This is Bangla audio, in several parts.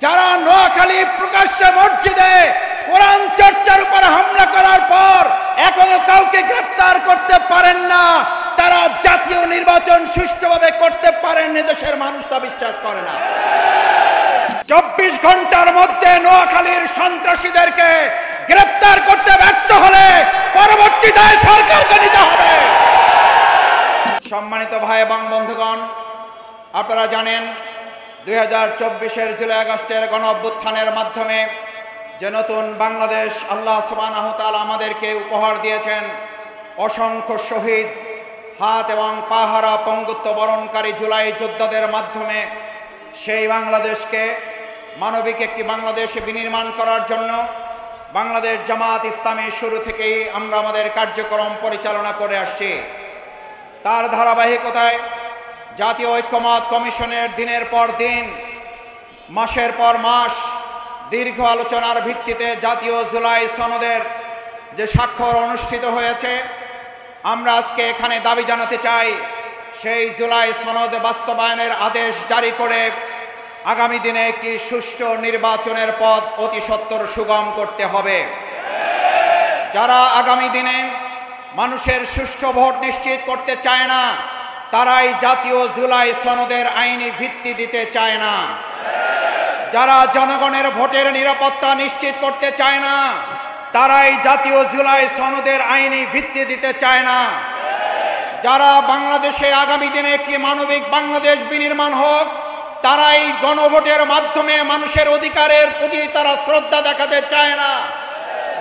যারা নোয়াখালী প্রকাশ্যে মসজিদে কোরআন চর্চার উপর হামলা করার পর এখনো কাউকে গ্রেফতার করতে পারেন না, তারা জাতীয় নির্বাচন সুষ্ঠুভাবে করতে পারেন দেশের মানুষ তা বিশ্বাস করে না। 24 ঘন্টার মধ্যে নোয়াখালীর সন্ত্রাসীদেরকে গ্রেফতার করতে ব্যর্থ হলে পরবর্তী দায় সরকারকে নিতে হবে। সম্মানিত ভাই এবং বন্ধুগণ, আপনারা জানেন 2024-এর জুলাই আগস্টের গণ অভ্যুত্থানের মাধ্যমে যে নতুন বাংলাদেশ আল্লাহ সুবহানাহু ওয়া তাআলা আমাদেরকে উপহার দিয়েছেন, অসংখ্য শহীদ, হাত এবং পা হারা পঙ্গুত্ব বরণকারী জুলাই যোদ্ধাদের মাধ্যমে সেই বাংলাদেশকে মানবিক একটি বাংলাদেশে বিনির্মাণ করার জন্য বাংলাদেশ জামাত ইসলামী শুরু থেকেই আমরা আমাদের কার্যক্রম পরিচালনা করে আসছি। তার ধারাবাহিকতায় জাতীয় ঐক্যমত কমিশনের দিনের পর দিন, মাসের পর মাস দীর্ঘ আলোচনার ভিত্তিতে জাতীয় জুলাই সনদের যে স্বাক্ষর অনুষ্ঠিত হয়েছে, আমরা আজকে এখানে দাবি জানাতে চাই সেই জুলাই সনদ বাস্তবায়নের আদেশ জারি করে আগামী দিনে একটি সুষ্ঠু নির্বাচনের পথ অতি সত্বর সুগম করতে হবে। যারা আগামী দিনে মানুষের সুষ্ঠু ভোট নিশ্চিত করতে চায় না, তারাই জাতীয় জুলাই সনদের আইনি ভিত্তি দিতে চায় না। যারা জনগণের ভোটের নিরাপত্তা নিশ্চিত করতে চায় না, তারাই জাতীয় জুলাই সনদের আইনি ভিত্তি দিতে চায় না। যারা বাংলাদেশে আগামী দিনে একটি মানবিক বাংলাদেশ বিনির্মাণ হোক, তারাই গণভোটের মাধ্যমে মানুষের অধিকারের প্রতি তারা শ্রদ্ধা দেখাতে চায় না।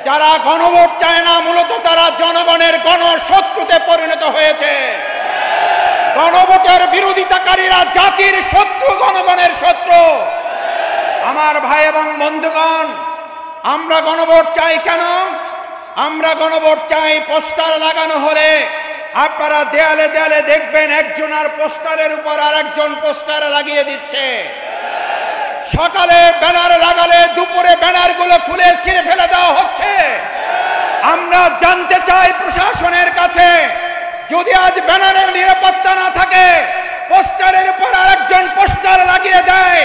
যারা গণভোট চায় না, মূলত তারা জনগণের গণশত্রুতে পরিণত হয়েছে। গণভোটের বিরোধিতাকারীরা জাতির শত্রু, জনগণের শত্রু। আমার ভাই এবং বন্ধুগণ, আমরা গণভোট চাই কেন? আমরা গণভোট চাই পোস্টার লাগানো হলে আপনারা দেয়ালে দেয়ালে দেখবেন একজন আর পোস্টারের উপর আর একজন পোস্টার লাগিয়ে দিচ্ছে। সকালে ব্যানার লাগালে দুপুরে ব্যানারগুলো খুলে ছিঁড়ে ফেলে দেওয়া হচ্ছে। আমরা জানতে চাই প্রশাসনের কাছে, যদি আজ ব্যানারের নিরাপত্তা না থাকে, পোস্টারের উপর আরেকজন পোস্টার লাগিয়ে দেয়,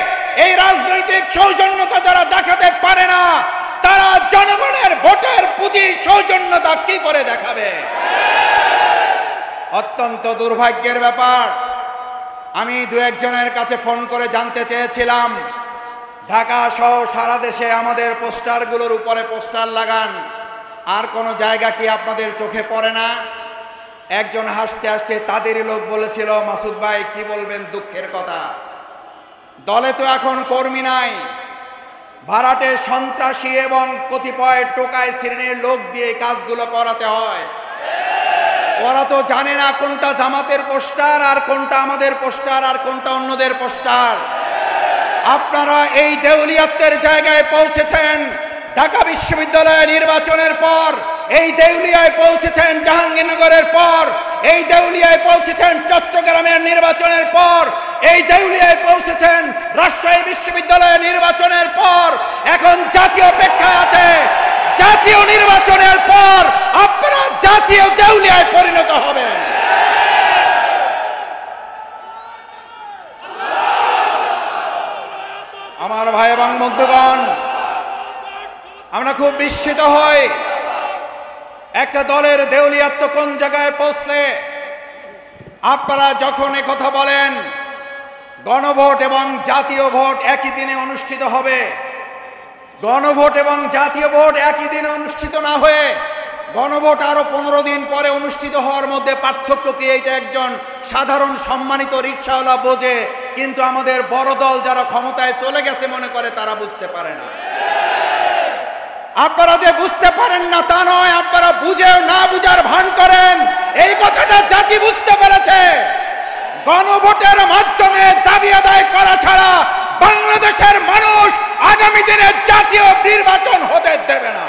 এই রাজনৈতিক সৌজন্যতা যারা দেখাতে পারে না, তারা জনগণের ভোটের প্রতি সৌজন্যতা কি করে দেখাবে? অত্যন্ত দুর্ভাগ্যের ব্যাপার। আমি দু একজনের কাছে ফোন করে জানতে চেয়েছিলাম, ঢাকা সহ সারা দেশে আমাদের পোস্টারগুলোর উপরে পোস্টার লাগান, আর কোনো জায়গা কি আপনাদের চোখে পড়ে না? একজন হাসতে হাসতে তাদেরই লোক বলেছিল, মাসুদ ভাই কি বলবেন, দুঃখের কথা, দলে তো এখন কর্মী নাই, ভাড়াটে সন্ত্রাসী এবং কতিপয় টোকাই শ্রেণীর লোক দিয়ে কাজগুলো করাতে হয়। ওরা তো জানে না কোনটা জামাতের পোস্টার আর কোনটা আমাদের পোস্টার আর কোনটা অন্যদের পোস্টার। আপনারা এই দেউলিয়াত্বের জায়গায় পৌঁছেছেন ঢাকা বিশ্ববিদ্যালয় নির্বাচনের পর, এই দেউলিয়ায় পৌঁছেছেন জাহাঙ্গীরনগরের পর, এই দেউলিয়ায় পৌঁছেছেন চট্টগ্রামের নির্বাচনের পর, এই দেউলিয়ায় পৌঁছেছেন রাজশাহী বিশ্ববিদ্যালয়ের নির্বাচনের পর। এখন জাতীয় অপেক্ষায় আছে, জাতীয় নির্বাচনের পর আপনারা জাতীয় দেউলিয়ায় পরিণত হবেন। আমার ভাই এবং বন্ধুগণ, আমরা খুব বিস্মিত হই একটা দলের দেউলিয়াত্ব কোন জায়গায় পৌঁছলে। আপনারা যখন কথা বলেন গণভোট এবং জাতীয় ভোট একই দিনে অনুষ্ঠিত হবে, গণভোট এবং জাতীয় ভোট একই দিনে অনুষ্ঠিত না হয়ে গণভোট আরো 15 দিন পরে অনুষ্ঠিত হওয়ার মধ্যে পার্থক্য কি? এইটা একজন সাধারণ সম্মানিত রিকশাওয়ালা বোঝে, কিন্তু আমাদের বড় দল যারা ক্ষমতায় চলে গেছে মনে করে তারা বুঝতে পারে না। আপনারা যে বুঝতে পারেন না তা নয়, আপনারা বুঝেও না বুঝার ভান করেন, এই কথাটা জাতি বুঝতে পেরেছে। গণভোটের মাধ্যমে দাবি আদায় করা ছাড়া বাংলাদেশের মানুষ আগামী দিনে জাতীয় নির্বাচন হতে দেবে না।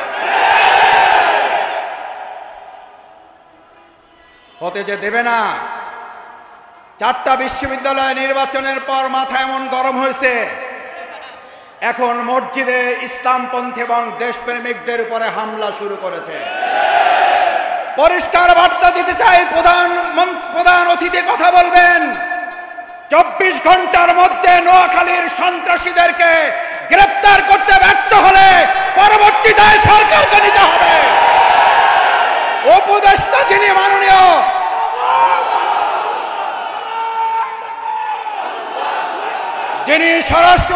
হতে যে দেবে না। 4টা বিশ্ববিদ্যালয় নির্বাচনের পর মাথা এমন গরম হয়েছে, এখন মসজিদে ইসলামপন্থী এবং দেশপ্রেমিকদের উপরে হামলা শুরু করেছে। পরিষ্কার বার্তা দিতে চাই, প্রধান অতিথি কথা বলবেন, 24 ঘন্টার মধ্যে নোয়াখালীর সন্ত্রাসীদেরকে যিনি স্বরাষ্ট্র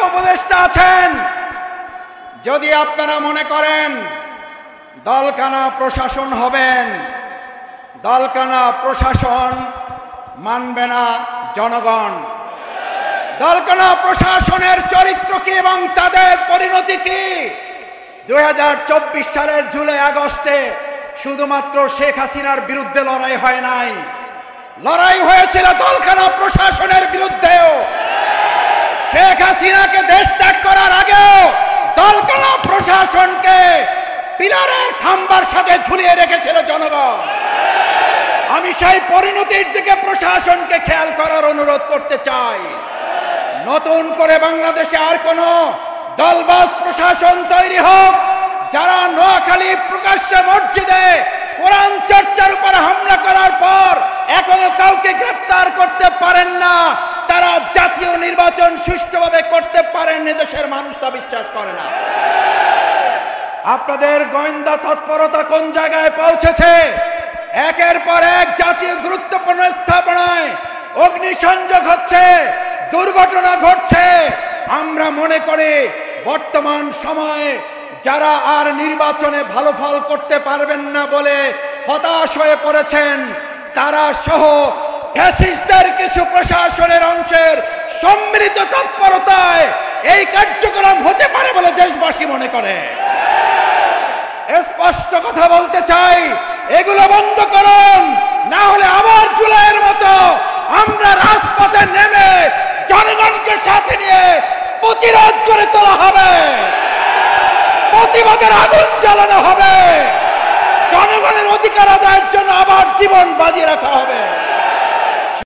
উপদেষ্টা আছেন, যদি আপনারা মনে করেন দলকানা প্রশাসন হবেন, দলকানা প্রশাসন মানবে না জনগণ। দলকানা প্রশাসনের চরিত্র কি এবং তাদের পরিণতি কি? 2024 সালের জুলাই আগস্টে শুধুমাত্র শেখ হাসিনার বিরুদ্ধে লড়াই হয় নাই, লড়াই হয়েছিল দলকানা প্রশাসনের বিরুদ্ধেও। শেখ হাসিনাকে দেশ ত্যাগ করার আগেও দলকানা প্রশাসনকে পিলারের খাম্বার সাথে ঝুলিয়ে রেখেছিল জনগণ। আমি সেই পরিণতির দিকে প্রশাসনকে খেয়াল করার অনুরোধ করতে চাই। নতুন করে বাংলাদেশে আর কোন দলবাজ প্রশাসন তৈরি হোক, যারা নোয়াখালী প্রকাশ্যে মসজিদে কোরআন চর্চার উপর হামলা করার পর এখনো কাউকে গ্রেফতার করতে পারেন না, তারা জাতীয় নির্বাচন সুষ্ঠুভাবে করতে পারেন, দেশের মানুষ তা বিশ্বাস করে না। আপনাদের গোয়েন্দা তৎপরতা কোন জায়গায় পৌঁছেছে? একের পর এক জাতীয় গুরুত্বপূর্ণ স্থাপনায় অগ্নিসংযোগ হচ্ছে, দুর্ঘটনা ঘটছে। আমরা মনে করি বর্তমান সময়ে যারা আর নির্বাচনে ভালো ফল করতে পারবেন না বলে হতাশ হয়ে পড়েছেন, তারা সহ ফ্যাসিস্টদের কিছু প্রশাসনের অংশের সম্মিলিত তৎপরতায় এই কার্যক্রম হতে পারে বলে দেশবাসী মনে করে। স্পষ্ট কথা বলতে চাই, এগুলো বন্ধ করুন, না হলে আবার জুলাইয়ের মতো আমরা রাজপথে নেমে জনগণকে সাথে নিয়ে প্রতিরোধ করে তোলা হবে, প্রতিবাদের আগুন জ্বালানো হবে, জনগণের অধিকার আদায়ের জন্য আবার জীবন বাজি রাখা হবে।